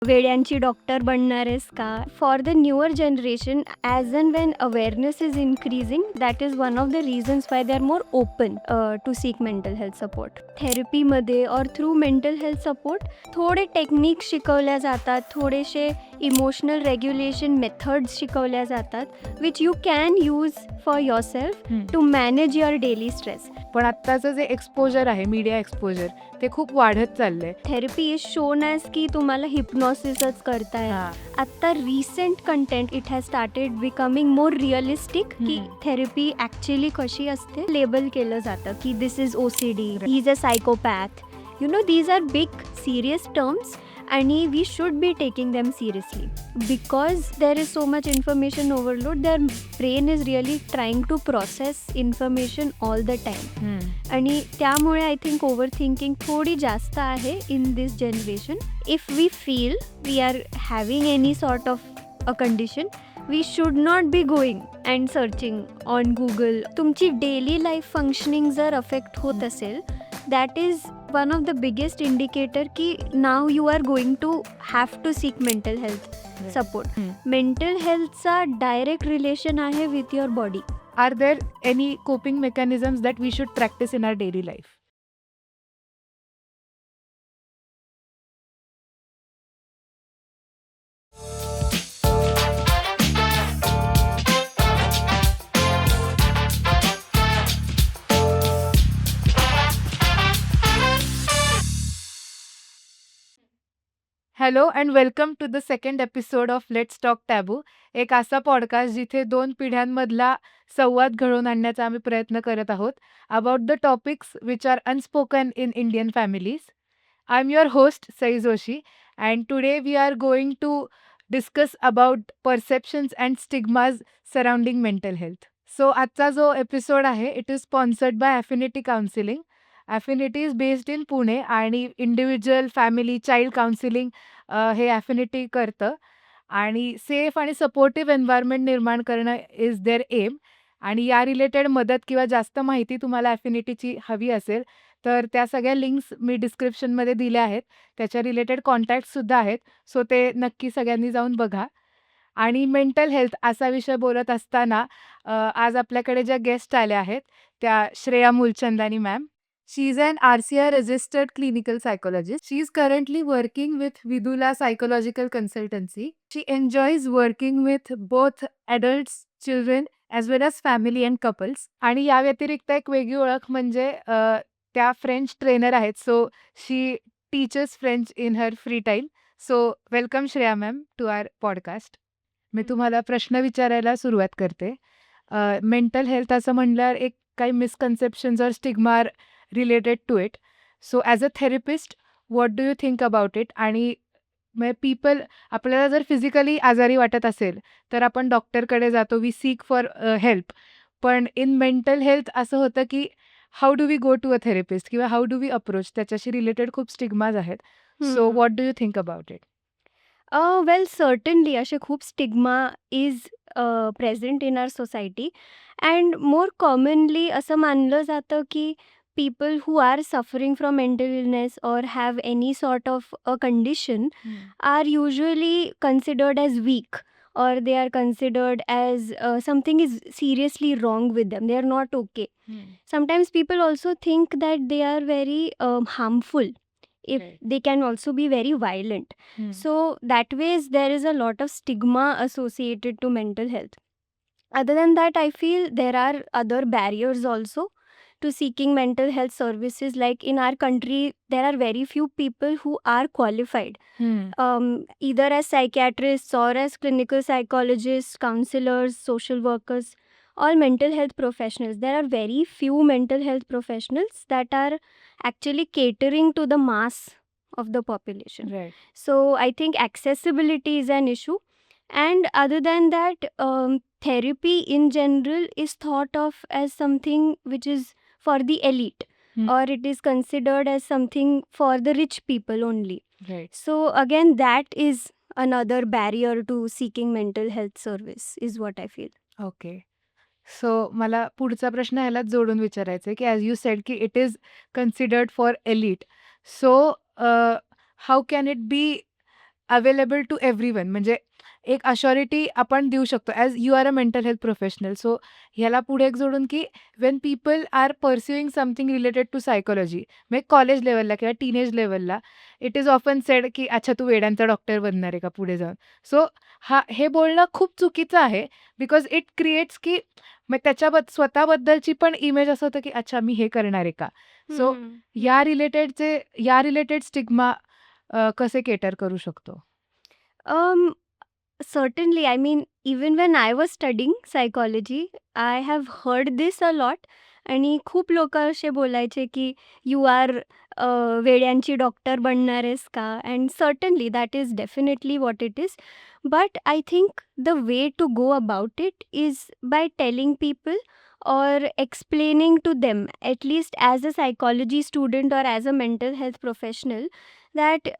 वेड्यांची doctor बनणार आहेस का? For the newer generation, as and when awareness is increasing, that is one of the reasons why they are more open to seek mental health support. थेरपीमध्ये or through mental health support थोडे techniques शिकवल्या जातात, थोडेसे emotional regulation methods शिकवल्या जातात, which you can use for your self to manage your daily stress. पण आत्ताचं जे एक्सपोजर आहे, मीडिया एक्सपोजर, ते खूप वाढत चाललंय. थेरपी इज शोन ॲज की तुम्हाला हिप्नॉसिसच करताय. आत्ता recent content it has started becoming more realistic, की थेरपी ॲक्च्युली कशी असते लेबल केलं जातं की this is OCD, he is a psychopath. You know, these are big serious terms आणि we should be taking them seriously because there is so much information overload. Their brain is really trying to process information all the time आणि त्यामुळे I think over thinking थोडी जास्त आहे in this generation. If we feel we are having any sort of a condition, we should not be going and searching on Google. तुमची daily life functioning जर affect होत असेल, that is one of the biggest indicator की now you are going to have to seek mental health support. Mental हेल्थचा direct relation आहे with your body. Are there any coping mechanisms that we should practice in our daily life? Hello and welcome to the second episode of let's talk taboo. एक असा podcast जिथे 2 पिढ्यांमधला संवाद घडवून आणण्याचा आम्ही प्रयत्न करत आहोत about the topics which are unspoken in Indian families. I am your host Sai Joshi and today we are going to discuss about perceptions and stigmas surrounding mental health. So आजचा जो एपिसोड आहे it is sponsored by Affinity counselling. Affinity is based in Pune आणि individual, family, child counselling हे ॲफिनिटी करतं आणि safe आणि supportive environment निर्माण करणं इज देअर एम. आणि या रिलेटेड मदत किंवा जास्त माहिती तुम्हाला ॲफिनिटीची हवी असेल तर त्या सगळ्या लिंक्स मी डिस्क्रिप्शनमध्ये दिल्या आहेत. त्याच्या रिलेटेड कॉन्टॅक्टसुद्धा आहेत. सो ते नक्की सगळ्यांनी जाऊन बघा. आणि मेंटल हेल्थ असा विषय बोलत असताना आज आपल्याकडे ज्या गेस्ट आल्या आहेत त्या Shreya Mulchandani ma'am. She is an RCI registered clinical psychologist. She is currently working with Vidula Psychological Consultancy. She enjoys working with both adults, children as well as family and couples. आणि या व्यतिरिक्त एक वेगळी ओळख म्हणजे त्या फ्रेंच ट्रेनर आहेत. So she teaches French in her free time. So welcome Shreya ma'am to our podcast. मी तुम्हाला प्रश्न विचारायला सुरुवात करते. मेंटल हेल्थ असं म्हणल्यावर एक काही मिसकन्सेप्शन्स और stigma related to it. So as a therapist what do you think about it? आणि म्हणजे पीपल आपल्याला जर फिजिकली आजारी वाटत असेल तर आपण डॉक्टरकडे जातो, वी सीक फॉर हेल्प. पण इन मेंटल हेल्थ असं होतं की how do we go to a therapist किंवा हाऊ डू वी अप्रोच? त्याच्याशी रिलेटेड खूप स्टिग्माज आहेत. So what do you think about it? Well, certainly असे खूप stigma is present in our society and more commonly असं मानलं जातं की people who are suffering from mental illness or have any sort of a condition are usually considered as weak, or they are considered as something is seriously wrong with them, they are not okay. Sometimes people also think that they are very harmful, if Right. they can also be very violent. So that ways there is a lot of stigma associated to mental health. Other than that, I feel there are other barriers also to seeking mental health services. Like in our country, there are very few people who are qualified, either as psychiatrists or as clinical psychologists, counselors, social workers, all mental health professionals. There are very few mental health professionals that are actually catering to the mass of the population. Right. So I think accessibility is an issue. And other than that, therapy in general is thought of as something which is for the elite, or it is considered as something for the rich people only. Right. So again, that is another barrier to seeking mental health service, is what I feel. Okay. So मला पुढचा प्रश्न ह्यालाच जोडून विचारायचा आहे की as you said की it is considered for elite. So how can it be available to everyone. म्हणजे एक अश्युरिटी आपण देऊ शकतो as you are a mental health professional. So ह्याला पुढे एक जोडून की when people are pursuing something related to psychology, म्हणजे कॉलेज लेव्हलला किंवा टीनेज लेव्हलला, इट इज ऑफन सेड की अच्छा तू वेड्यांचा डॉक्टर बनणार आहे का पुढे जाऊन. सो हे बोलणं खूप चुकीचं आहे, बिकॉज इट क्रिएट्स की मग स्वतःबद्दलची पण इमेज असं होतं की अच्छा मी हे करणार आहे का. सो या रिलेटेड स्टिग्मा कसे केटर करू शकतो? Um, Certainly. I mean, even when I was studying psychology, I have heard this a lot. आणि खूप लोक असे बोलायचे की यू आर वेड्यांची डॉक्टर बनणार आहेस का. And certainly that is definitely what it is. But I think the way to go about it is by telling people or explaining to them, at least as a psychology student or as a mental health professional, that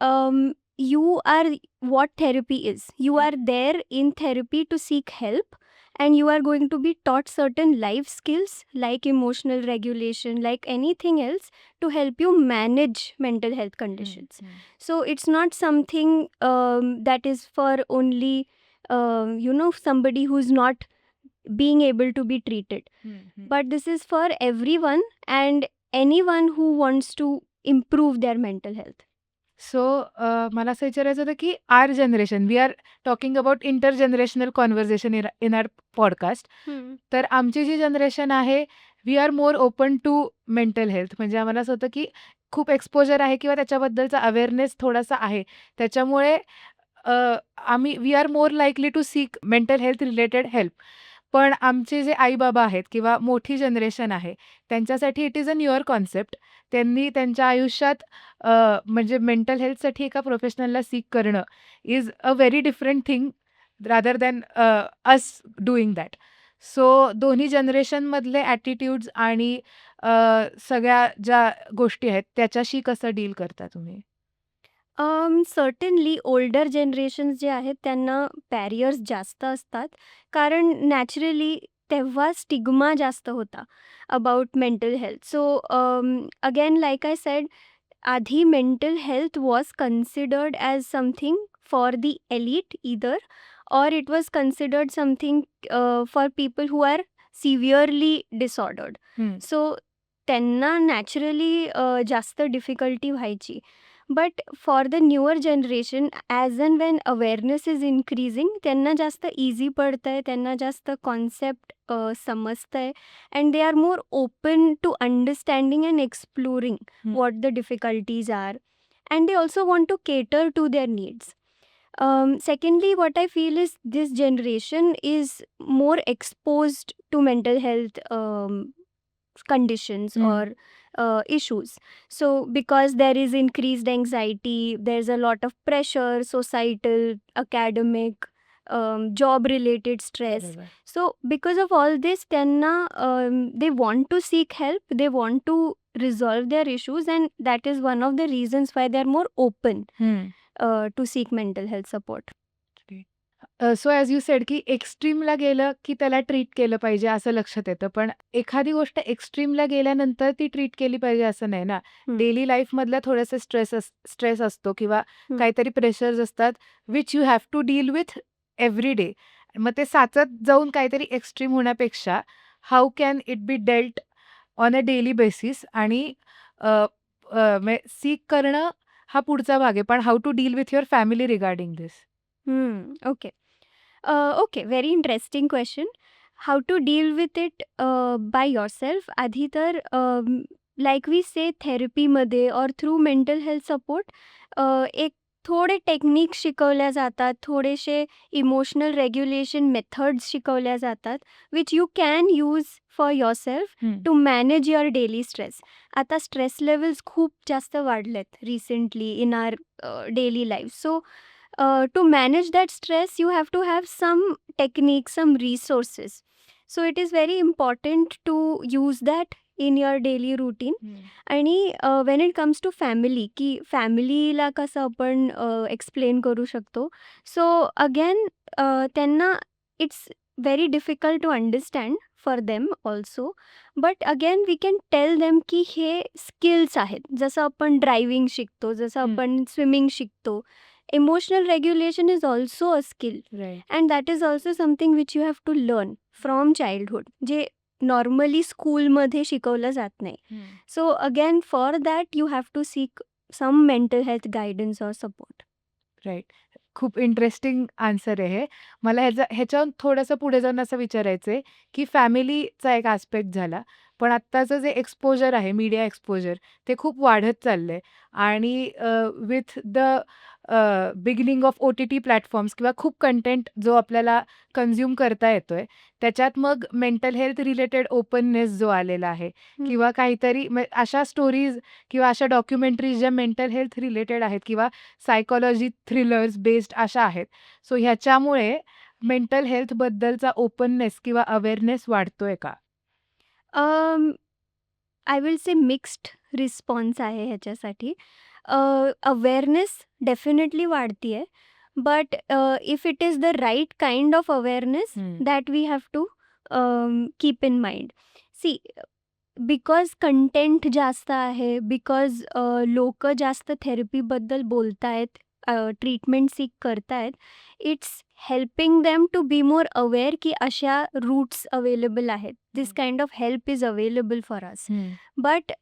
you are what therapy is. You are there in therapy to seek help, and you are going to be taught certain life skills like emotional regulation, like anything else, to help you manage mental health conditions. So it's not something that is for only somebody who's not being able to be treated, but this is for everyone and anyone who wants to improve their mental health. सो मला असं विचारायचं होतं की our generation, we are talking about intergenerational conversation in our podcast. तर आमची जी generation आहे, we are more open to mental health. म्हणजे आम्हाला असं होतं की खूप एक्सपोजर आहे किंवा त्याच्याबद्दलचा अवेअरनेस थोडासा आहे. त्याच्यामुळे we are more likely to seek mental health related help. पण आमचे जे आई-बाबा आहेत किंवा मोठी जनरेशन आहे, त्यांच्यासाठी it is a newer concept. त्यांनी त्यांच्या आयुष्यात म्हणजे मेंटल हेल्थसाठी एका प्रोफेशनलला सीक करणं is a very different thing rather than us doing that. So दोन्ही जनरेशनमधले ॲटिट्यूड्स आणि सगळ्या ज्या गोष्टी आहेत, त्याच्याशी कसं डील करता तुम्ही? सर्टनली ओल्डर जनरेशन्स जे आहेत त्यांना बॅरियर्स जास्त असतात, कारण नॅचरली तेव्हा स्टिग्मा जास्त होता about mental health. So again like I said, आधी mental health was considered as something for the elite either, or it was considered something for people who are severely disordered. So त्यांना naturally जास्त difficulty व्हायची. But for the newer generation, as and when awareness is increasing, त्यांना जास्त easy पडतं आहे, त्यांना जास्त concept समजतं आहे, and they are more open to understanding and exploring what the difficulties are, and they also want to cater to their needs. Secondly, what I feel is this generation is more exposed to mental health conditions or issues. So because there is increased anxiety, there's a lot of pressure, societal, academic, job related stress. बरोबर. So because of all this, त्यांना they want to seek help, they want to resolve their issues, and that is one of the reasons why they are more open to seek mental health support. So as you said की एक्स्ट्रीमला गेलं की त्याला treat केलं पाहिजे असं लक्षात येतं. पण एखादी गोष्ट एक्स्ट्रीमला गेल्यानंतर ती ट्रीट केली पाहिजे असं नाही ना. डेली लाईफमधला थोडेसे स्ट्रेस असतो किंवा काहीतरी प्रेशर्स असतात which you have to deal with every day. मग ते साचत जाऊन काहीतरी एक्स्ट्रीम होण्यापेक्षा how can it be dealt on a daily basis आणि सीक करणं हा पुढचा भाग आहे. पण how to deal with your family regarding this? Okay, very interesting question. How to deal with it by yourself? आधी तर like we say थेरपीमध्ये or through mental health support एक थोडे टेक्निक शिकवल्या जातात, थोडेसे इमोशनल रेग्युलेशन मेथड्स शिकवल्या जातात, which you can use for yourself to manage your daily stress. आता स्ट्रेस लेवल्स खूप जास्त वाढलेत recently in our daily life. So to manage that stress, you have to have some techniques, some resources. So it is very important to use that in your daily routine. आणि when it comes to family, की फॅमिलीला कसं आपण explain करू शकतो. So again त्यांना it's very difficult to understand for them also. But again we can tell them की हे स्किल्स आहेत. जसं आपण ड्रायव्हिंग शिकतो, जसं आपण स्विमिंग शिकतो, emotional regulation is also a skill, right. And that is also something which you have to learn from childhood, जे नॉर्मली स्कूलमध्ये शिकवलं जात नाही. So again for that you have to seek some mental health guidance or support. Right. खूप interesting answer आहे हे. मला ह्याच्यावर थोडंसं पुढे जाऊन असं विचारायचं आहे, की फॅमिलीचा एक ॲस्पेक्ट झाला. पण आत्ताचं जे एक्सपोजर आहे, मीडिया एक्सपोजर ते खूप वाढत चाललंय आणि with the beginning of OTT platforms किंवा खूप कंटेंट जो आपल्याला कन्झ्युम करता येतोय, त्याच्यात मग मेंटल हेल्थ रिलेटेड ओपननेस जो आलेला आहे किंवा काहीतरी अशा स्टोरीज किंवा अशा डॉक्युमेंटरीज ज्या मेंटल हेल्थ रिलेटेड आहेत किंवा सायकॉलॉजी थ्रिलर्स बेस्ड अशा आहेत. सो ह्याच्यामुळे मेंटल हेल्थबद्दलचा ओपननेस किंवा अवेअरनेस वाढतोय का? I will say mixed response आहे ह्याच्यासाठी. अवेअरनेस डेफिनेटली वाढती आहे, but if it is the right kind of awareness that we have to keep in mind. See, because content जास्त आहे, बिकॉज लोक जास्त थेरपीबद्दल बोलतायत, ट्रीटमेंट सीक करतायत, it's helping them to be more aware की अशा रूट्स अवेलेबल आहेत. This kind of help is available for us. But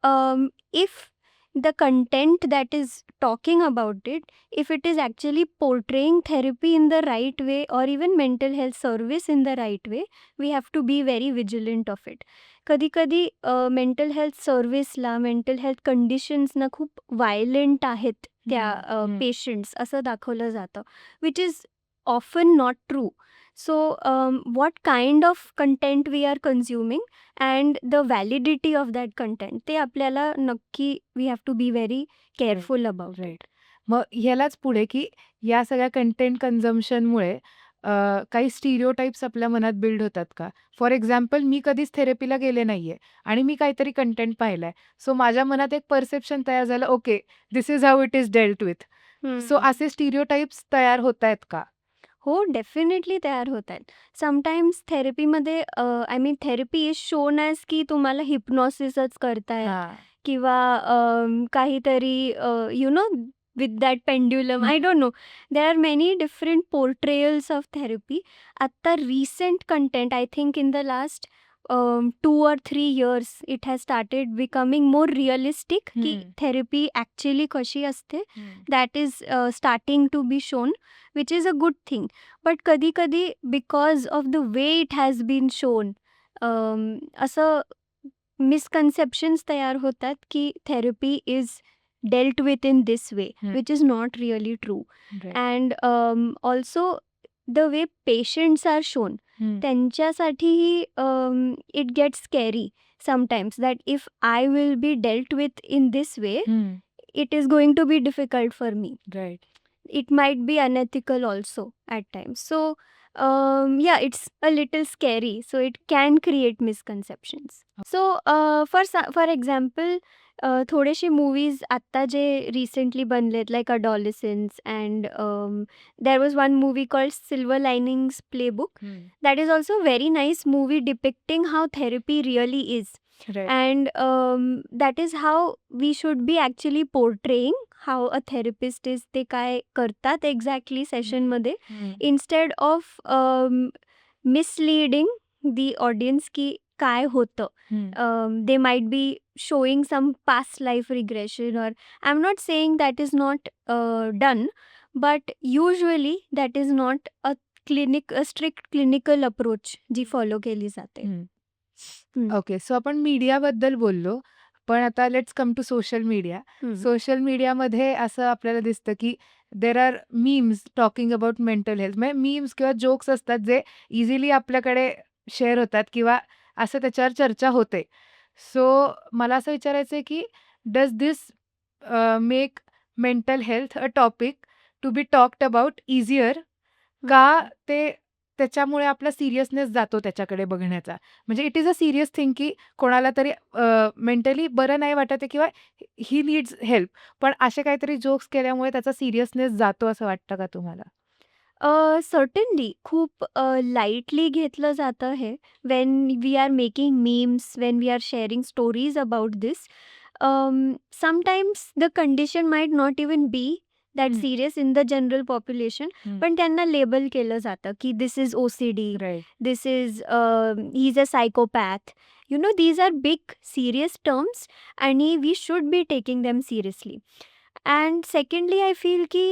if the content that is talking about it, if it is actually portraying therapy in the right way or even mental health service in the right way, we have to be very vigilant of it. कधी कधी mental health सर्व्हिसला, mental health कंडिशन्सना खूप violent आहेत त्या patients असं दाखवलं जातं, which is often not true. So what kind of content we are consuming and the validity of that content, ते आपल्याला नक्की we have to be very careful about it. Right. मग ह्यालाच पुढे की या सगळ्या कंटेंट कन्झम्पशनमुळे काही स्टिरियोटाइप्स आपल्या मनात बिल्ड होतात का? फॉर एक्झाम्पल, मी कधीच थेरपीला गेले नाहीये आणि मी काहीतरी कंटेंट पाहिलाय. सो माझ्या मनात एक परसेप्शन तयार झालं, okay, this is how it is dealt with. So असे स्टिरियोटाइप्स तयार होतायत का? हो, डेफिनेटली तयार होत आहेत. समटाईम्स थेरपीमध्ये I mean therapy is shown as की तुम्हाला हिप्नॉसिसच करताय किंवा काहीतरी you know with that pendulum, I don't know. There are many different portrayals of therapy. आत्ता recent content, I think in the last 2 or 3 years it has started becoming more realistic की therapy actually कशी असते, that is starting to be shown, which is a good thing. But कधी कधी because of the way it has been shown, असं misconceptions तयार होतात की therapy is dealt with in this way, which is not really true. And also the way patients are shown, त्यांच्यासाठीही it gets scary sometimes that if I will be dealt with in this way, it is going to be difficult for me. Right. It might be unethical also at times. So yeah, it's a little scary, so it can create misconceptions. So for example, थोडेसे movies आत्ता जे recently बनलेत, like Adolescence, and there was one movie called Silver Linings Playbook. That is also very nice movie depicting how therapy really is. And that is how we should be actually portraying how a therapist is, ते काय करतात exactly सेशनमध्ये, instead of misleading the audience की काय होतं. They might be showing some past life regression, or I'm not saying that is not done, but usually that is not a strict clinical approach जी follow केली जाते. Okay. So आपण मीडियाबद्दल बोललो, पण आता let's come to social media. Social मीडियामध्ये असं आपल्याला दिसतं की there are memes talking about mental health. म्हणजे मीम्स किंवा जोक्स असतात जे इझिली आपल्याकडे शेअर होतात किंवा असं त्याच्यावर चर्चा होते. सो मला असं विचारायचं आहे की does this make mental health a topic to be talked about easier, का ते त्याच्यामुळे आपला सिरियसनेस जातो त्याच्याकडे बघण्याचा? म्हणजे it is a serious thing की कोणाला तरी मेंटली बरं नाही वाटत आहे किंवा ही नीड्स हेल्प, पण असे काहीतरी जोक्स केल्यामुळे त्याचा सिरियसनेस जातो असं वाटतं का तुम्हाला? सर्टनली खूप लाईटली घेतलं जातं हे, when we are making memes, when we are sharing stories about this. Sometimes the condition might not even be that hmm. Serious in the general population, hmm. पण त्यांना लेबल केलं जातं की this is OCD, right. this is he's a psychopath. These are big serious terms and we should be taking them seriously. And secondly, I feel की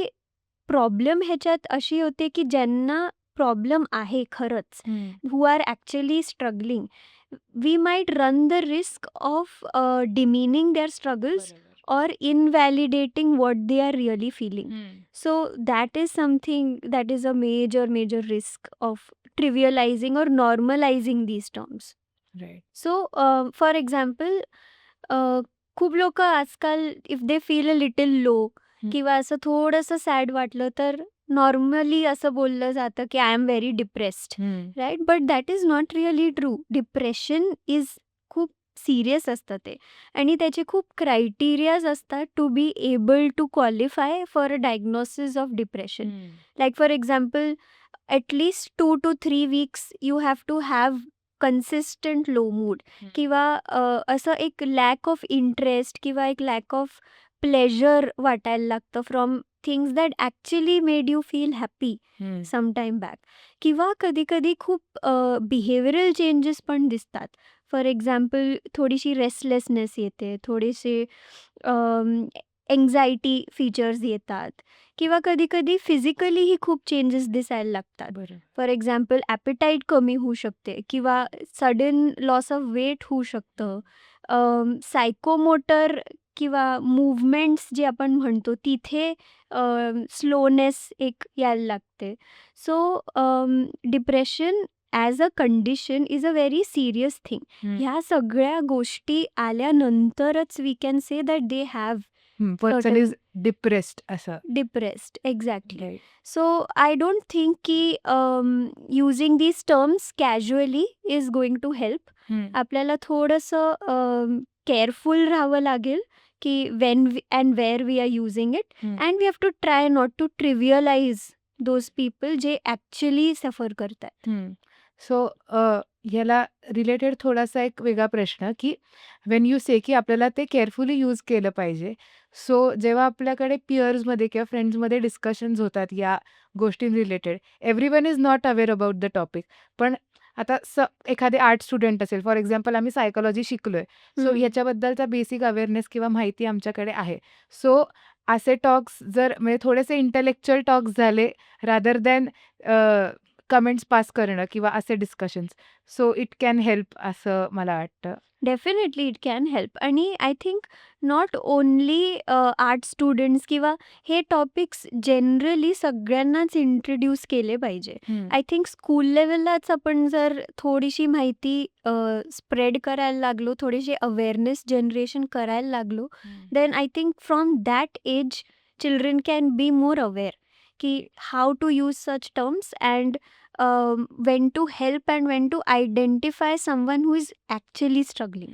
problem ह्याच्यात अशी होते की ज्यांना प्रॉब्लेम आहे खरंच, हम्म. who are actually struggling, we might run the risk of demeaning their struggles बरोबर. or invalidating what they are really feeling. हम्म. So that is something that is a major risk of trivializing or normalizing these terms. Right. So for example, खूप लोक आजकाल if they feel a little low hmm. किंवा असं थोडंसं sad वाटलं तर normally असं बोललं जातं की I am very depressed, hmm. Right? But that is not really true. Depression is खूप सिरियस असतं ते, आणि त्याचे खूप क्रायटेरियाज असतात to be able to qualify for a diagnosis of depression. Hmm. Like for example, at least 2 to 3 weeks you have to have consistent low mood, हम्म. किंवा असं एक लॅक ऑफ इंटरेस्ट किंवा एक लॅक ऑफ प्लेजर वाटायला लागतं from things that actually made you feel happy hmm. Some time back. किंवा कधी कधी खूप बिहेवियरल चेंजेस पण दिसतात. फॉर एक्झाम्पल थोडीशी रेस्टलेसनेस येते, थोडेसे एन्झायटी फीचर्स येतात, किंवा कधी कधी फिजिकलीही खूप चेंजेस दिसायला लागतात. बरं. फॉर एक्झाम्पल ॲपेटाईट कमी होऊ शकते, किंवा सडन लॉस ऑफ वेट होऊ शकतं. सायकोमोटर किंवा मूव्हमेंट्स जे आपण म्हणतो तिथे स्लोनेस एक यायला लागते. So depression as a condition is a very serious thing. Hmm. ह्या सगळ्या गोष्टी आल्यानंतरच we can say that they have person certain is depressed असं. depressed. Exactly. Right. So I don't think ki using these terms casually is going to help. हम्म. आपल्याला थोडंसं careful राहावं लागेल की when and where we are using it, हम्म. and we have to try not to trivialize those people जे actually suffer करतात. So ह्याला रिलेटेड थोडासा एक वेगळा प्रश्न की वेन यू से की आपल्याला ते केअरफुली यूज केलं पाहिजे. सो जेव्हा आपल्याकडे पियर्समध्ये किंवा फ्रेंड्समध्ये डिस्कशन्स होतात या गोष्टीं related, everyone is not aware about the topic. पण आता एखादे आर्ट स्टुडंट असेल, फॉर एक्झाम्पल आम्ही सायकोलॉजी शिकलोय, सो ह्याच्याबद्दलचा बेसिक अवेअरनेस किंवा माहिती आमच्याकडे आहे. सो असे टॉक्स जर म्हणजे थोडेसे इंटेलेक्च्युअल टॉक्स झाले रादर दॅन कमेंट्स पास करणं किंवा असे discussions, so it can help असं मला वाटतं. Definitely it can help. आणि I think not only art students किंवा हे टॉपिक्स जनरली सगळ्यांनाच इंट्रोड्यूस केले पाहिजे. आय थिंक स्कूल लेवललाच आपण जर थोडीशी माहिती स्प्रेड करायला लागलो, थोडीशी अवेअरनेस जनरेशन करायला लागलो, then I think from that age children can be more aware ki how to use such terms, and when to help and when to identify someone who is actually struggling.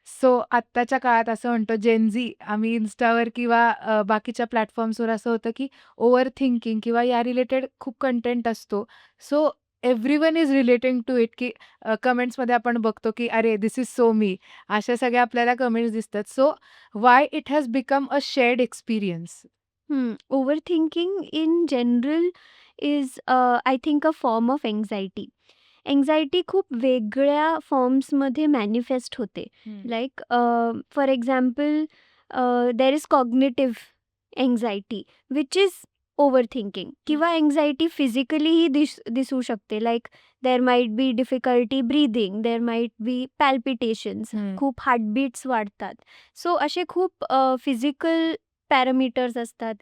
So आत्ताच्या काळात असं म्हणतो Gen Z, आम्ही इन्स्टावर किंवा बाकीच्या प्लॅटफॉर्म्सवर असं होतं की ओव्हर थिंकिंग किंवा या रिलेटेड खूप कंटेंट असतो. So everyone is relating to it की कमेंट्समध्ये आपण बघतो की अरे दिस इज सो मी, अशा सगळ्या आपल्याला कमेंट्स दिसतात. So why it has become a shared experience? Overthinking in general is, I think, a form of anxiety. Anxiety खूप वेगळ्या फॉर्म्समध्ये मॅनिफेस्ट होते. Like for example there is cognitive anxiety which is overthinking, किंवा anxiety फिजिकलीही दिसू शकते. Like there might be difficulty breathing, there might be palpitations, खूप heartbeats वाढतात. सो असे खूप फिजिकल पॅरामीटर्स असतात.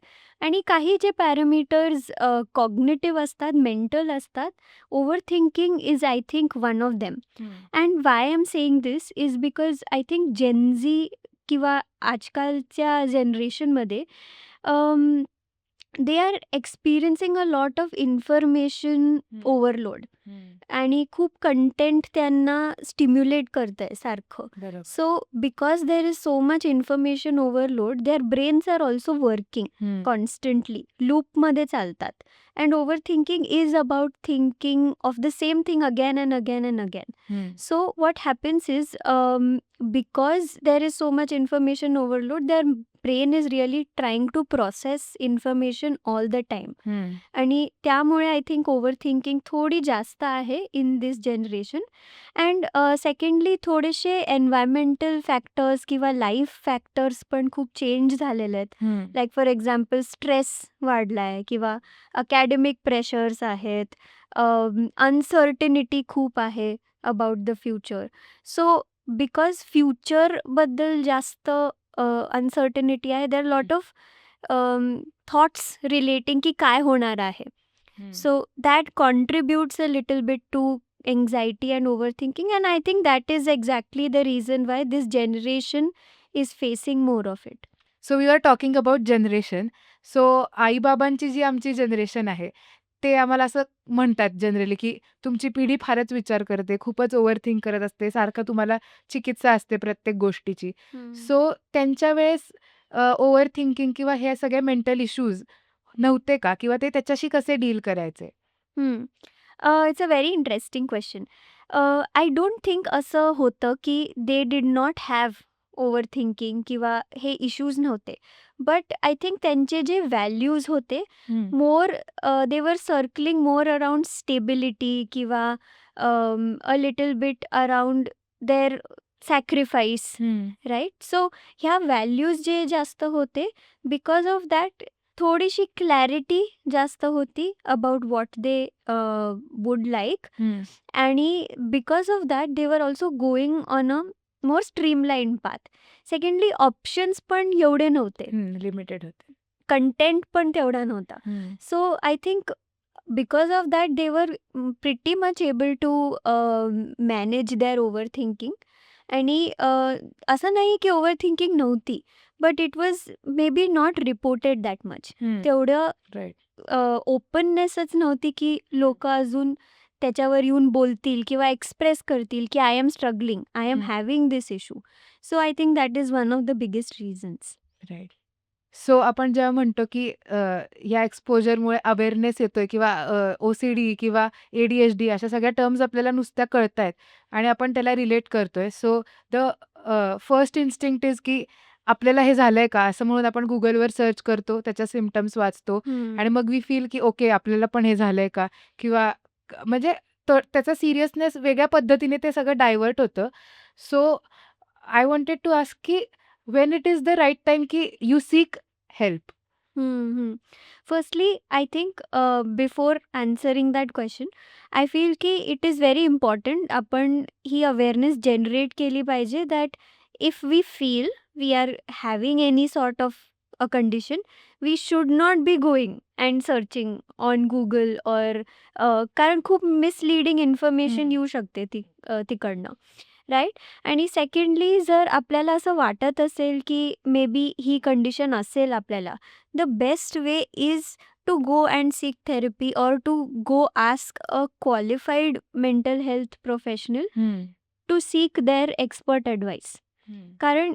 आणि काही जे पॅरामीटर्स कॉग्निटिव्ह असतात, मेंटल असतात, overthinking is I think one of them. And why I am saying this is because I think Gen Z किंवा आजकालच्या जनरेशनमध्ये they are experiencing a lot of information overload, आणि खूप कंटेंट त्यांना स्टिम्युलेट करतंय सारखं. बरोबर. So because there is so much information overload, their brains are also working constantly, लूपमध्ये चालतात. And overthinking is about thinking of the same thing again and again and again. So what happens is because there is so much information overload, their brain is really trying to process information all the time आणि त्यामुळे I think over thinking थोडी जास्त आहे in this generation. And secondly थोडेसे environmental factors किंवा life factors पण खूप change झालेले आहेत. लाईक फॉर एक्झाम्पल स्ट्रेस वाढला आहे किंवा अकॅडमिक प्रेशर्स आहेत, अनसर्टिनिटी खूप आहे about the future. So because फ्युचरबद्दल जास्त अनसर्टिनिटी आहे, there lot of thoughts relating की काय होणार आहे. So that contributes a little bit to anxiety and overthinking, and I think that is exactly the reason why this generation is facing more of it. So we are talking about generation. So आई-बाबांची जी आमची generation आहे, ते आम्हाला असं म्हणतात generally, की तुमची पिढी फारच विचार करते, खूपच ओव्हरथिंक करत असते, सारखं तुम्हाला चिकित्सा असते प्रत्येक गोष्टीची. सो त्यांच्या वेळेस ओव्हर थिंकिंग किंवा हे सगळे मेंटल इश्यूज नव्हते का? किंवा ते त्याच्याशी कसे डील करायचे? It's a very interesting question. I don't think असं होतं की they did not have over thinking किंवा हे इश्यूज नव्हते. बट आय थिंक त्यांचे जे व्हॅल्यूज होते मोर, दे वर सर्कलिंग मोर अराउंड स्टेबिलिटी किंवा a little bit around their sacrifice, right? So ह्या व्हॅल्यूज जे जास्त होते, बिकॉज ऑफ दॅट थोडीशी क्लॅरिटी जास्त होती about what they would like, आणि because of that they were also going on a more streamline path. Secondly options पण एवढे नव्हते, लिमिटेड होते. कंटेंट पण तेवढा नव्हता. So I think because of that they were pretty much able to manage their over thinking. आणि असं नाही की ओव्हर थिंकिंग नव्हती, but it was may be not reported that much. तेवढं राईट. ओपननेसच नव्हती की लोक अजून त्याच्यावर येऊन बोलतील किंवा एक्सप्रेस करतील की I am struggling, I am having this issue. So I think that is one of the biggest reasons. Right. सो आपण जेव्हा म्हणतो की या एक्सपोजरमुळे अवेअरनेस येतोय किंवा OCD किंवा ADHD अशा सगळ्या टर्म्स आपल्याला नुसत्या कळतायत आणि आपण त्याला रिलेट करतोय. So the first instinct is की आपल्याला हे झालंय का? असं म्हणून आपण Googleवर सर्च करतो, त्याच्या सिम्प्टम्स वाचतो आणि मग वी फील की ओके आपल्याला पण हे झालंय का? किंवा म्हणजे त्याचा सिरियसनेस वेगळ्या पद्धतीने ते सगळं डायव्हर्ट होतं. So I wanted to ask की when it is the right time की you seek help? Firstly I think before answering that question, I feel की इट इज व्हेरी इम्पॉर्टंट आपण ही अवेअरनेस जनरेट केली पाहिजे that if we feel we are having any sort of a condition, we should not be going and searching on Google or, कारण खूप misleading information येऊ शकते तिकडनं, राईट? आणि सेकंडली जर आपल्याला असं वाटत असेल की मे बी ही कंडिशन असेल आपल्याला, the best way is to go and seek therapy or to go ask a qualified mental health professional to seek their expert advice. कारण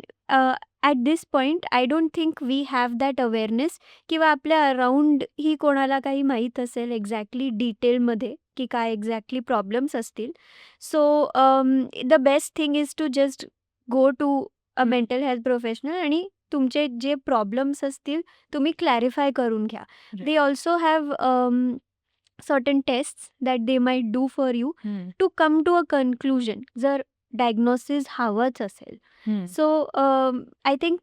at this point I don't think we have that awareness किंवा आपल्या around ही कोणाला काही माहीत असेल exactly डिटेलमध्ये की काय एक्झॅक्टली प्रॉब्लेम्स असतील. So the best thing is to just go to a mental health professional आणि तुमचे जे प्रॉब्लेम्स असतील तुम्ही क्लॅरिफाय करून घ्या. They also have certain tests that they might do for you to come to a conclusion जर diagnosis हवंच असेल. सो आय थिंक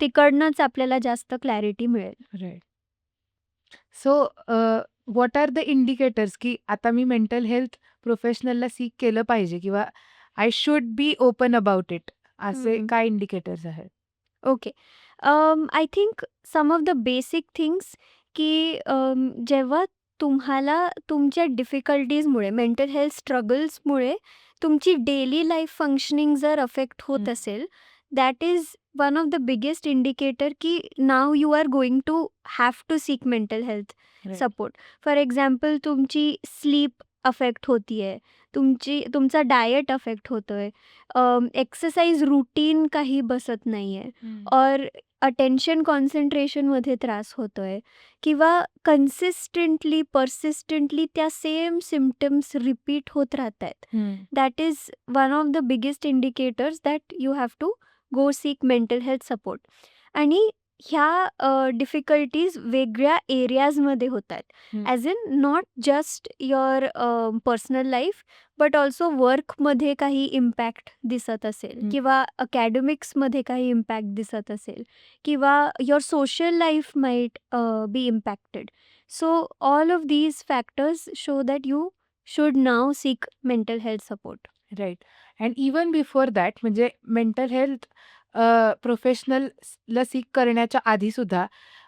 तिकडनंच आपल्याला जास्त क्लॅरिटी मिळेल. Right. So what are the indicators की आता मी मेंटल हेल्थ प्रोफेशनलला सीक केलं पाहिजे किंवा I should be open about it, असे काय इंडिकेटर्स आहेत? Okay. I think some of the basic things की जेव्हा तुम्हाला तुमच्या डिफिकल्टीजमुळे, मेंटल हेल्थ स्ट्रगल्समुळे तुमची डेली लाईफ फंक्शनिंग जर अफेक्ट होत असेल, that is one of the biggest indicator की now you are going to have to seek mental health support. For example तुमची स्लीप अफेक्ट होतीये, तुमचा डाएट अफेक्ट होतोय, एक्सरसाइज रुटीन काही बसत नाहीये, और अटेन्शन कॉन्सन्ट्रेशनमध्ये त्रास होतोय किंवा कन्सिस्टंटली परसिस्टंटली त्या सेम सिम्पटम्स रिपीट होत राहत आहेत, that is one of the biggest indicators that you have to go seek mental health support. आणि ह्या डिफिकल्टीज वेगळ्या एरियाजमध्ये होतात. हं. As in not just your personal life but also वर्कमध्ये काही इम्पॅक्ट दिसत असेल हं. किंवा अकॅडमिक्समध्ये काही इम्पॅक्ट दिसत असेल किंवा your social life might be impacted. So all of these factors show that you should now seek mental health support. Right. And even before that म्हणजे मेंटल हेल्थ प्रोफेशनलला सीक करण्याच्या आधीसुद्धा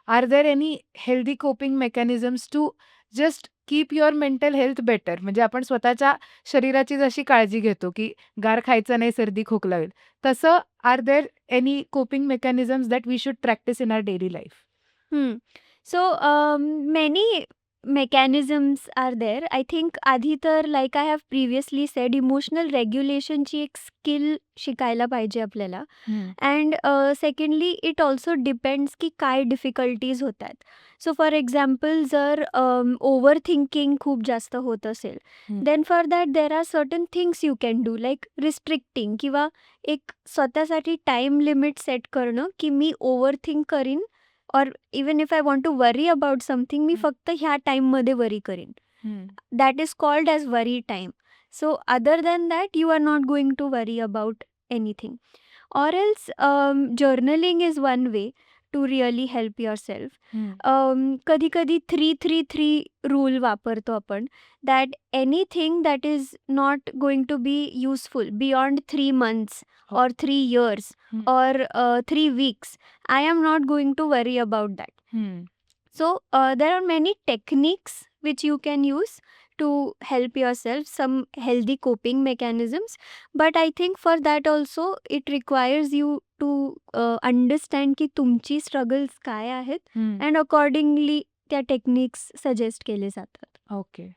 are there any healthy coping mechanisms to just keep your mental health better? म्हणजे आपण स्वतःच्या शरीराची जशी काळजी घेतो, की गार खायचं नाही, सर्दी खोकला होईल. तसं are there any coping mechanisms that we should practice in our daily life? So many mechanisms are there. I think आधी तर like I have previously said emotional रेग्युलेशनची एक स्किल शिकायला पाहिजे आपल्याला. And secondly it also depends की काय difficulties होतात. सो फॉर एक्झाम्पल जर ओव्हर थिंकिंग खूप जास्त होत असेल then for that there are certain things you can do like restricting किंवा एक स्वतःसाठी टाईम लिमिट सेट करणं की मी ओव्हर थिंक करीन और even if I want to worry about something मी फक्त ह्या टाईममध्ये वरी करीन. That is called as worry time. So other than that you are not going to worry about anything. or else journaling is one way to really help yourself. कधी कधी 3-3-3 rule वापरतो आपण that anything that is not going to be useful beyond 3 months or 3 years or 3 weeks, I am not going to worry about that. So there are many techniques which you can use to help yourself, some healthy coping mechanisms, but I think for that also it requires you to understand की तुमची struggles काय आहेत and accordingly त्या techniques suggest केले जातात. Okay.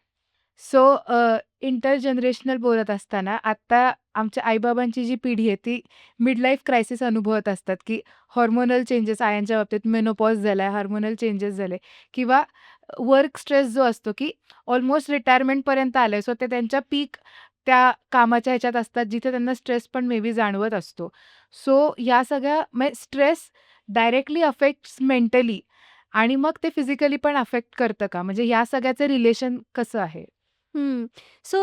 So intergenerational बोलत असताना आता आमच्या आईबाबांची जी पिढी आहे ती मिडलाईफ क्रायसिस अनुभवत असतात, की हॉर्मोनल चेंजेस आयांच्या बाबतीत मेनोपॉज झालाय, हार्मोनल चेंजेस झाले किंवा वर्क स्ट्रेस जो असतो, की ऑलमोस्ट रिटायरमेंटपर्यंत आलंय. सो ते त्यांच्या पीक त्या कामाच्या ह्याच्यात असतात, जिथे त्यांना स्ट्रेस पण मे बी जाणवत असतो. सो ह्या सगळ्या म्हणजे स्ट्रेस डायरेक्टली अफेक्ट्स मेंटली आणि मग ते फिजिकली पण अफेक्ट करतं का? म्हणजे ह्या सगळ्याचं रिलेशन कसं आहे? So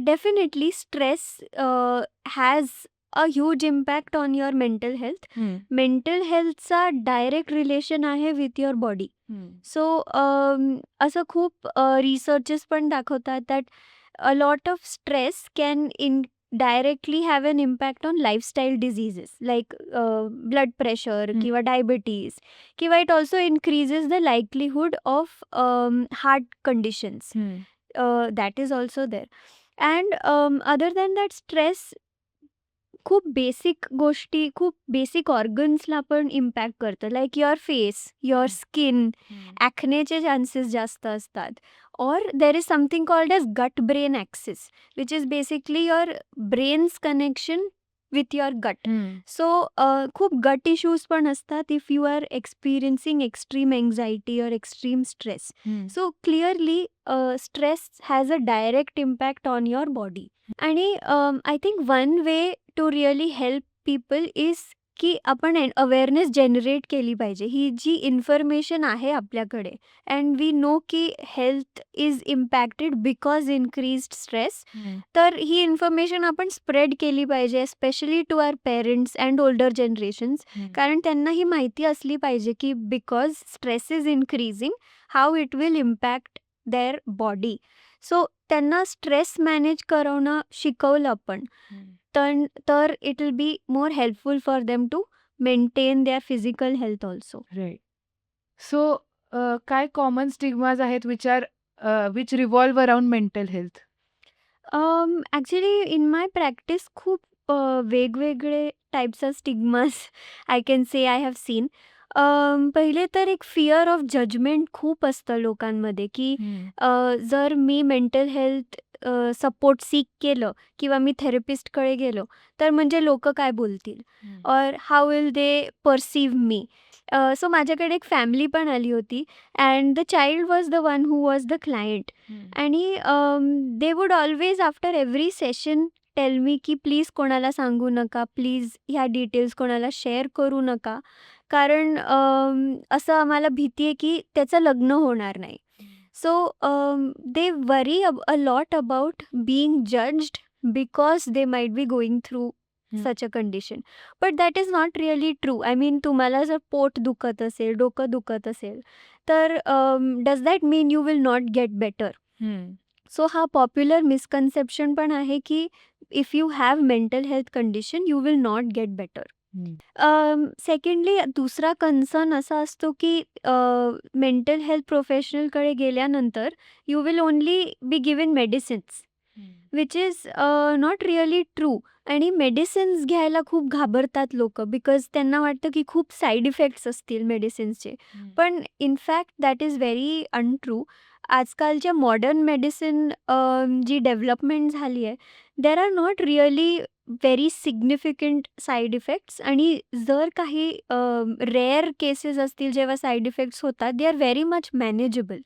definitely stress has a huge impact on your mental health. Mental हेल्थचा डायरेक्ट रिलेशन आहे विथ युअर बॉडी. सो असं खूप रिसर्चेस पण दाखवतात that a lot of stress can directly have an impact on lifestyle diseases like blood pressure किंवा diabetes किंवा it also increases the likelihood of heart conditions. That is also there. And other than that stress खूप basic गोष्टी, खूप basic ऑर्गन्सला पण impact करतं. Like your face, your skin, ॲक्नेचे chances जास्त असतात. और there is something called as gut brain axis which is basically your brain's connection with your gut. So खूप गट इश्यूज पण असतात if you are experiencing extreme anxiety और extreme stress. So clearly stress has a direct impact on your body. आणि I think one way to really help people is की आपण awareness generate केली पाहिजे. ही जी information आहे आपल्याकडे अँड वी नो की health is impacted because increased stress, तर ही इन्फॉर्मेशन आपण स्प्रेड केली पाहिजे specially to our parents and older generations. कारण त्यांना ही माहिती असली पाहिजे की because stress is increasing how it will impact their body. So त्यांना स्ट्रेस मॅनेज करणं शिकवलं आपण तर it will be more helpful for them to maintain their physical health also. Right. So काय कॉमन स्टिग्माज आहेत which revolve around mental health? Actually in my practice खूप वेगवेगळे types of stigmas I can say I have seen. पहिले तर एक fear of judgement खूप असतं लोकांमध्ये की जर मी मेंटल हेल्थ सपोर्ट सीक केलं किंवा मी थेरपिस्टकडे गेलो तर म्हणजे लोक काय बोलतील और how will they perceive me. So माझ्याकडे एक फॅमिली पण आली होती and the child was the one who was the client आणि they would always after every session tell me की प्लीज कोणाला सांगू नका, प्लीज ह्या डिटेल्स कोणाला शेअर करू नका. कारण असं आम्हाला भीती आहे की त्याचं लग्न होणार नाही. So they worry a lot about being judged because they might be going through such a condition. But that is not really true. I mean, तुम्हाला जर पोट दुखत असेल, डोकं दुखत असेल, तर does that mean you will not get better? So हा पॉप्युलर मिसकन्सेप्शन पण आहे की if you have mental health condition you will not get better. Secondly दुसरा कन्सर्न असा असतो की मेंटल हेल्थ प्रोफेशनलकडे गेल्यानंतर you will only be given medicines which is not really true. आणि मेडिसिन्स घ्यायला खूप घाबरतात लोक बिकॉज त्यांना वाटतं की खूप साईड इफेक्ट्स असतील मेडिसिन्सचे. पण in fact that is very untrue. आजकालच्या मॉडर्न मेडिसिन जी डेव्हलपमेंट झाली आहे there are not really very significant side effects. आणि जर काही रेअर केसेस असतील जेव्हा साईड इफेक्ट्स होतात they are very much manageable.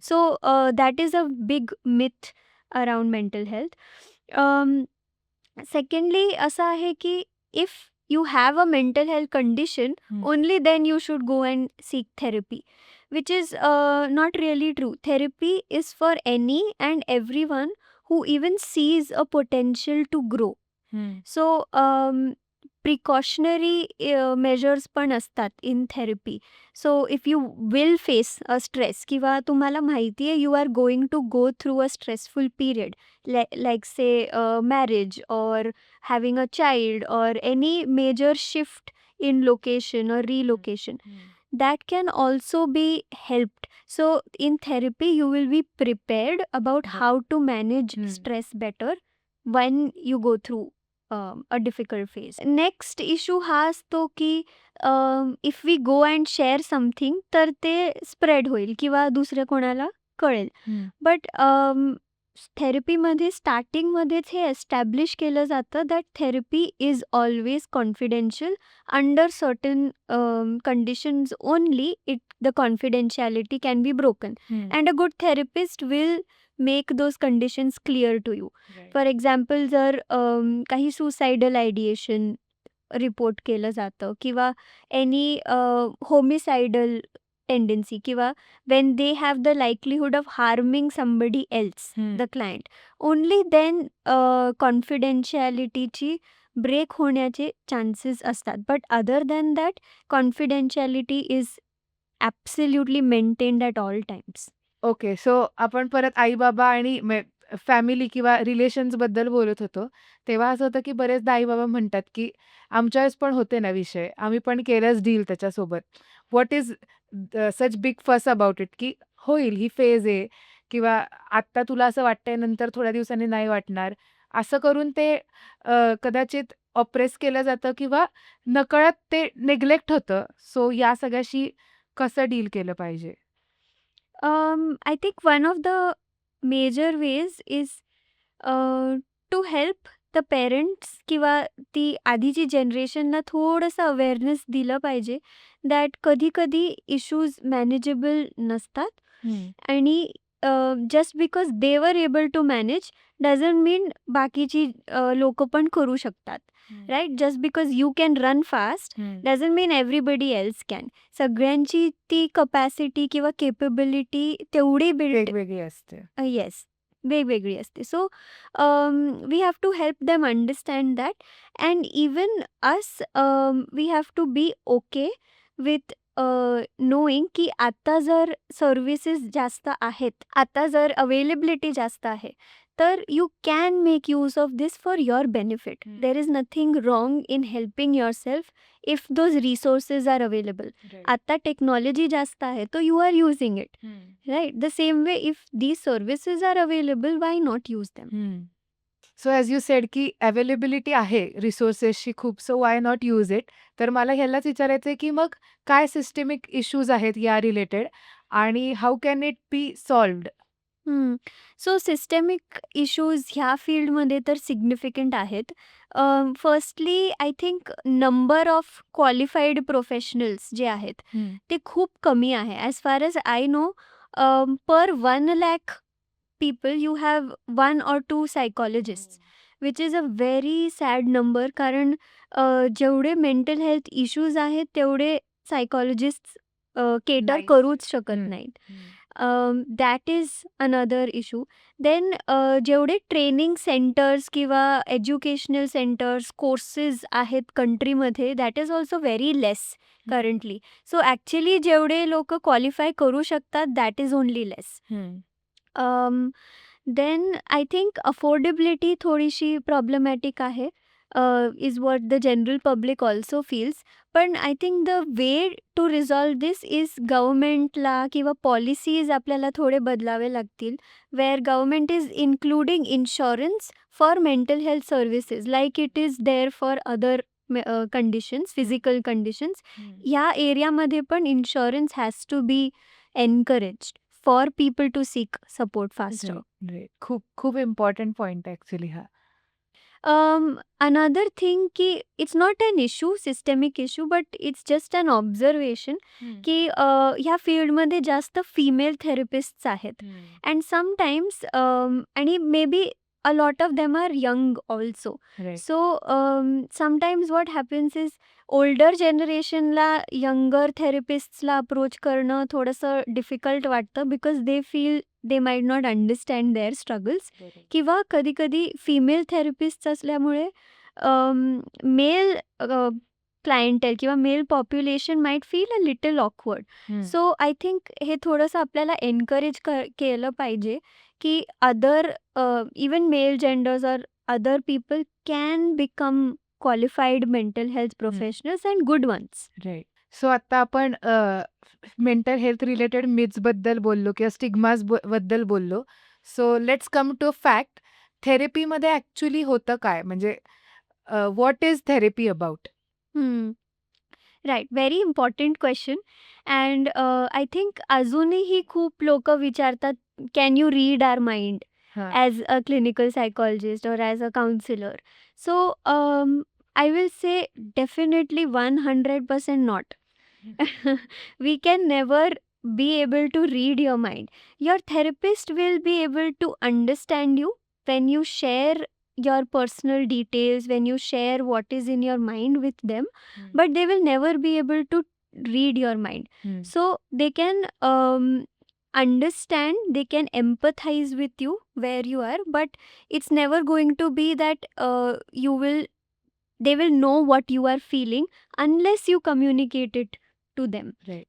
So that is a big myth around mental health. Secondly असं आहे की if you have a mental health condition only then you should go and seek therapy, which is not really true. Therapy is for any and everyone who even sees a potential to grow. So precautionary measures पण असतात in therapy. So if you will face a stress किंवा तुम्हाला माहिती आहे you are going to go through a stressful period like say marriage or having a child or any major shift in location or relocation, that can also be helped. So in therapy you will be prepared about how to manage stress better when you go through a difficult phase. Next issue हा असतो की if we go and share something तर ते spread होईल किंवा दुसऱ्या कोणाला कळेल. बट थेरपीमध्ये स्टार्टिंगमध्येच हे एस्टॅब्लिश केलं जातं that therapy is always confidential under certain conditions only the confidentiality can be broken and a good therapist will make those conditions clear to you. For example जर काही सुसाइडल आयडिएशन रिपोर्ट केलं जातं किंवा any homicidal tendency किंवा when they have the likelihood of harming somebody else, the client, only then confidentialityची break होण्याचे chances असतात. But other than that confidentiality is absolutely maintained at all times. Okay. So आपण परत आई-बाबा आणि family किंवा रिलेशन्सबद्दल बोलत होतो. तेव्हा असं होतं की बरेचदा आई-बाबा म्हणतात की आमच्या वेळेस पण होते ना विषय, आम्ही पण केलंच डील त्याच्यासोबत. What is such big first about it की होईल, ही फेज आहे किंवा आत्ता तुला असं वाटतंय नंतर थोड्या दिवसांनी नाही वाटणार. असं करून ते कदाचित ऑप्रेस केलं जातं किंवा नकळत ते नेग्लेक्ट होतं. सो या सगळ्याशी कसं डील केलं पाहिजे? I think one of the major ways is to help the parents किंवा ती आधीची जनरेशनला थोडंसं अवेअरनेस दिलं पाहिजे दॅट कधी कधी इश्यूज मॅनेजेबल नसतात आणि just because they were able to manage doesn't mean बाकीची लोक पण करू शकतात. Right, just because you can run fast doesn't mean everybody else can. सगळ्यांची ती कपॅसिटी किंवा केपेबिलिटी तेवढी बिल्ड वेगवेगळी असते. येस वेगवेगळी असते. So we have to help them understand that and even us we have to be okay with knowing की आता जर सर्विसेस जास्त आहेत, आता जर अवेलेबिलिटी जास्त आहे तर you can make use of this for your benefit. There is nothing wrong in helping yourself if those resources are available. आता टेक्नॉलॉजी जास्त आहे तो you are using it. Right, the same way if these services are available why not use them. So as you said की availability आहे रिसोर्सेसची खूप, so why not use it. तर मला ह्यालाच विचारायचं आहे की मग काय सिस्टमिक इश्यूज आहेत या रिलेटेड आणि how can it B solved? So systemic issues ह्या फील्डमध्ये तर सिग्निफिकंट आहेत. Firstly I think number of qualified professionals जे आहेत ते खूप कमी आहे. As far as I know per 1 lakh people you have 1 or 2 psychologists, which is a very sad number. कारण जेवढे मेंटल हेल्थ इश्यूज आहेत तेवढे सायकॉलॉजिस्ट केटर नाही. करूच शकत हम्म. नाहीत. Hmm. That is another issue. Then जेवढे ट्रेनिंग सेंटर्स किंवा एज्युकेशनल सेंटर्स कोर्सेस आहेत कंट्रीमध्ये, that is also very less currently. So actually जेवढे लोक क्वालिफाय करू शकतात that is only less. Hmm. Then I think affordability थोडीशी प्रॉब्लेमॅटिक आहे, is what the general public also feels. पण I think the way to resolve this is गव्हर्मेंटला किंवा policies आपल्याला थोडे बदलावे लागतील, where government is including insurance for mental health services like it is there for other conditions, physical conditions. ह्या एरियामध्ये पण insurance has to be encouraged for people to seek support faster. Right. खूप खूप important point आहे actually हा. Another thing की it's not an issue, systemic issue, but it's just an observation की ह्या फील्डमध्ये जास्त फिमेल थेरपिस्ट्स आहेत. अँड समटाईम्स आणि may be a lot of them are young also. Right. So sometimes what happens is older जनरेशनला younger थेरपिस्टला approach करणं थोडंसं डिफिकल्ट वाटतं, because they feel they might not understand their struggles. किंवा कधी कधी फिमेल थेरपिस्ट असल्यामुळे मेल क्लायंटेल किंवा male population might feel a little awkward. So I think हे थोडंसं आपल्याला एनकरेज केलं पाहिजे की अदर इवन मेल जेंडर्स और other people can become qualified mental health professionals and good ones. Right. So आता आपण मेंटल हेल्थ रिलेटेड मिथ्स बद्दल बोललो किंवा स्टिग्मास बद्दल बोललो. So let's come to fact. थेरपीमध्ये ऍक्च्युली होतं काय, म्हणजे what is therapy about? Right, very important question. And I think अजूनही खूप लोक विचारतात, can you read our mind as a clinical psychologist or as a counselor? So I will say definitely 100% not. We can never be able to read your mind. Your therapist will be able to understand you when you share your personal details, when you share what is in your mind with them, but they will never be able to read your mind. So they can understand, they can empathize with you where you are, but it's never going to be that they will know what you are feeling unless you communicate it to them. Right.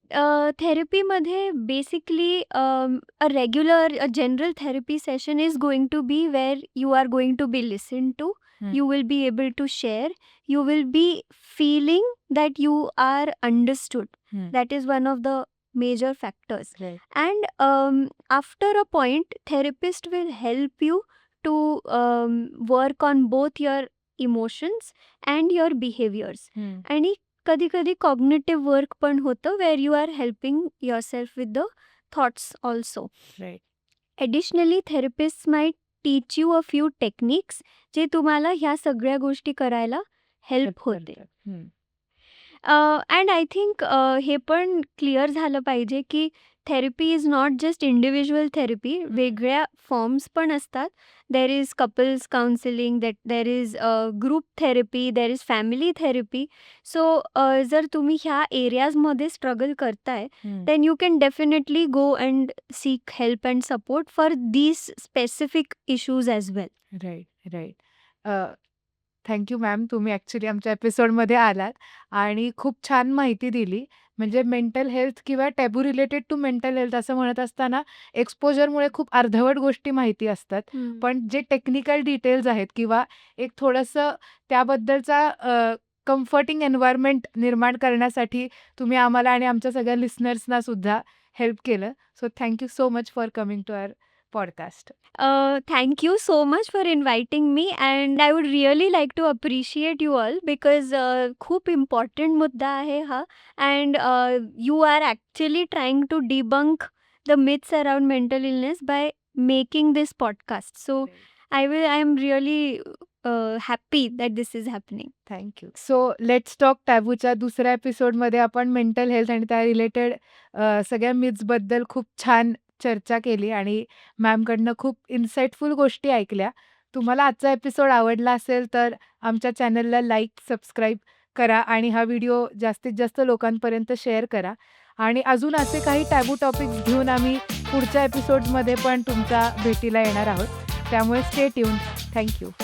Therapy मध्ये basically a general therapy session is going to be where you are going to be listened to. You will be able to share, you will be feeling that you are understood. That is one of the major factors. Right. And after a point, therapist will help you to work on both your emotions and your behaviors. आणि कधी कधी cognitive work पण होतं, where you are helping yourself with the thoughts also. Right. Additionally therapist might teach you a few techniques जे तुम्हाला ह्या सगळ्या गोष्टी करायला हेल्प होते. अँड आय थिंक हे पण क्लिअर झालं पाहिजे की therapy is not just individual therapy, वेगळ्या फॉर्म्स पण असतात. There is couples counselling, there is group therapy, there is family therapy. So जर तुम्ही ह्या एरियाजमध्ये स्ट्रगल करताय, then you can definitely go and seek help and support for these specific issues as well. Right. Right. Thank you ma'am, तुम्ही actually आमच्या एपिसोडमध्ये आलात आणि खूप छान माहिती दिली. म्हणजे मेंटल हेल्थ किंवा taboo related to mental health असं म्हणत असताना एक्सपोजरमुळे खूप अर्धवट गोष्टी माहिती असतात, पण जे टेक्निकल डिटेल्स आहेत किंवा एक थोडंसं त्याबद्दलचा कम्फर्टिंग एन्व्हायरमेंट निर्माण करण्यासाठी तुम्ही आम्हाला आणि आमच्या सगळ्या लिसनर्सना सुद्धा हेल्प केलं. So thank you so much for coming to our podcast. Thank you so much for inviting me, and I would really like to appreciate you all because खूप important मुद्दा आहे हा, and you are actually trying to debunk the myths around mental illness by making this podcast. So I am really happy that this is happening. Thank you. So let's talk टॅबूच्या दुसऱ्या एपिसोडमध्ये आपण mental health आणि त्या related सगळ्या मिथ्सबद्दल खूप छान चर्चा केली आणि मॅमकडनं खूप इन्साइटफुल गोष्टी ऐकल्या. तुम्हाला आजचा एपिसोड आवडला असेल तर आमच्या चॅनलला लाईक, सबस्क्राईब करा आणि हा व्हिडिओ जास्तीत जास्त लोकांपर्यंत शेअर करा. आणि अजून असे काही टॅबू टॉपिक्स घेऊन आम्ही पुढच्या एपिसोड्समध्ये पण तुमच्या भेटीला येणार आहोत. त्यामुळे स्टे ट्यून्ड. Thank you.